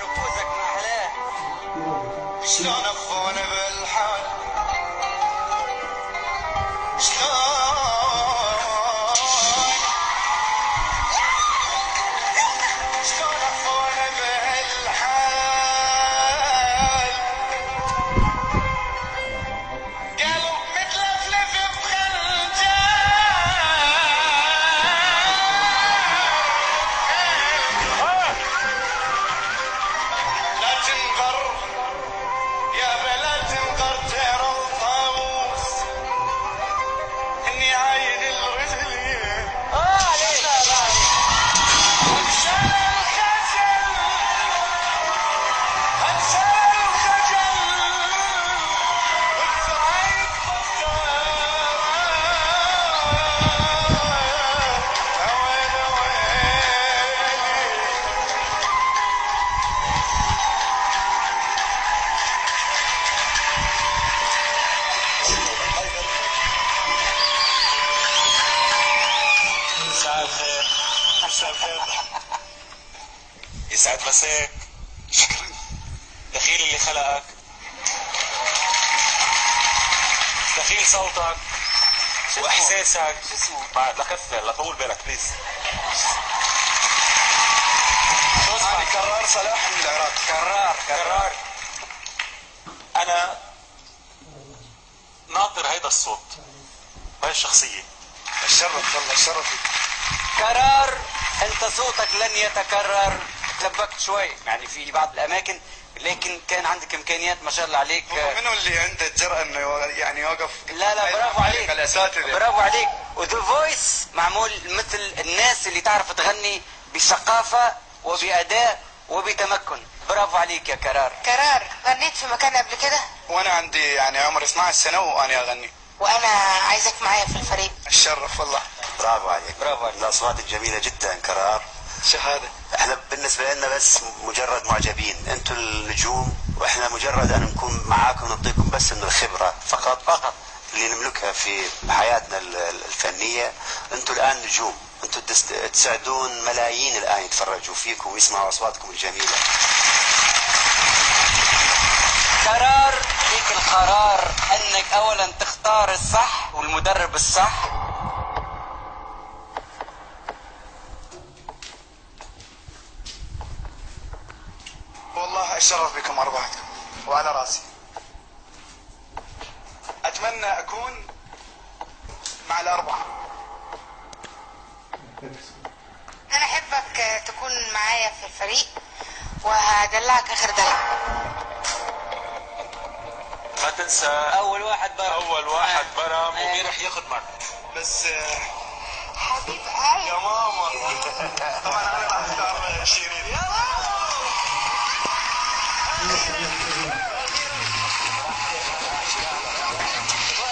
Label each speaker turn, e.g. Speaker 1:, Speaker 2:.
Speaker 1: نفوذك محلاه.
Speaker 2: شلون اخوني بالحال، شلون اخوني بالحال، قلب متلفلف بخنجر. لا تنغر يا بلا تنغر ترى الطاووس اني عايد الرجلين. انشال الخجل، انشال الخجل والزرايد بطار. ويلي مساء الخير. مساء الخير.
Speaker 3: يسعد مساك.
Speaker 2: شكرا.
Speaker 3: دخيل اللي خلقك، دخيل صوتك واحساسك.
Speaker 1: شو اسمه؟
Speaker 3: بعد لكفر لطول بالك بليز. شو
Speaker 2: انا
Speaker 3: اسمك؟
Speaker 2: كرار صلاح من العراق.
Speaker 3: كرار. انا ناطر هيدا الصوت، هاي الشخصية.
Speaker 2: الشرف والله الشرف.
Speaker 1: كرار، انت صوتك لن يتكرر. تلبكت شوي يعني في بعض الاماكن، لكن كان عندك امكانيات ما شاء الله عليك.
Speaker 2: منو اللي عنده الجرأة انه يعني يوقف؟
Speaker 1: لا برافو عليك،
Speaker 2: الاساتذة.
Speaker 1: برافو عليك. وذا فويس معمول مثل الناس اللي تعرف تغني بثقافة وبأداء وبتمكن. برافو عليك يا كرار.
Speaker 4: كرار، غنيت في مكان قبل كده؟
Speaker 2: وانا عندي يعني عمر 12 سنة وانا اغني.
Speaker 4: وانا عايزك معايا في الفريق.
Speaker 2: الشرف والله.
Speaker 5: برافو عليك.
Speaker 1: برافو عليك.
Speaker 5: الاصوات الجميله جدا كرار.
Speaker 2: شهادة.
Speaker 5: احنا بالنسبه لنا بس مجرد معجبين، انتم النجوم واحنا مجرد ان نكون معاكم نعطيكم بس من الخبره فقط اللي نملكها في حياتنا الفنيه. انتم الان نجوم، انتم تسعدون ملايين الان يتفرجوا فيكم ويسمعوا اصواتكم الجميله.
Speaker 1: كرار، ليك القرار انك اولا تختار الصح والمدرب الصح.
Speaker 2: والله الشرف بكم اربعتكم وعلى راسي. اتمنى اكون مع الاربعة.
Speaker 4: انا احبك تكون معايا في الفريق وهدلعك اخر دلع.
Speaker 3: ما تنسى
Speaker 1: اول واحد
Speaker 3: برم ومين رح ياخذ معك.
Speaker 2: بس
Speaker 4: حبيب قلبي
Speaker 2: يا ماما طبعا انا راح اختار شيرين. يا ماما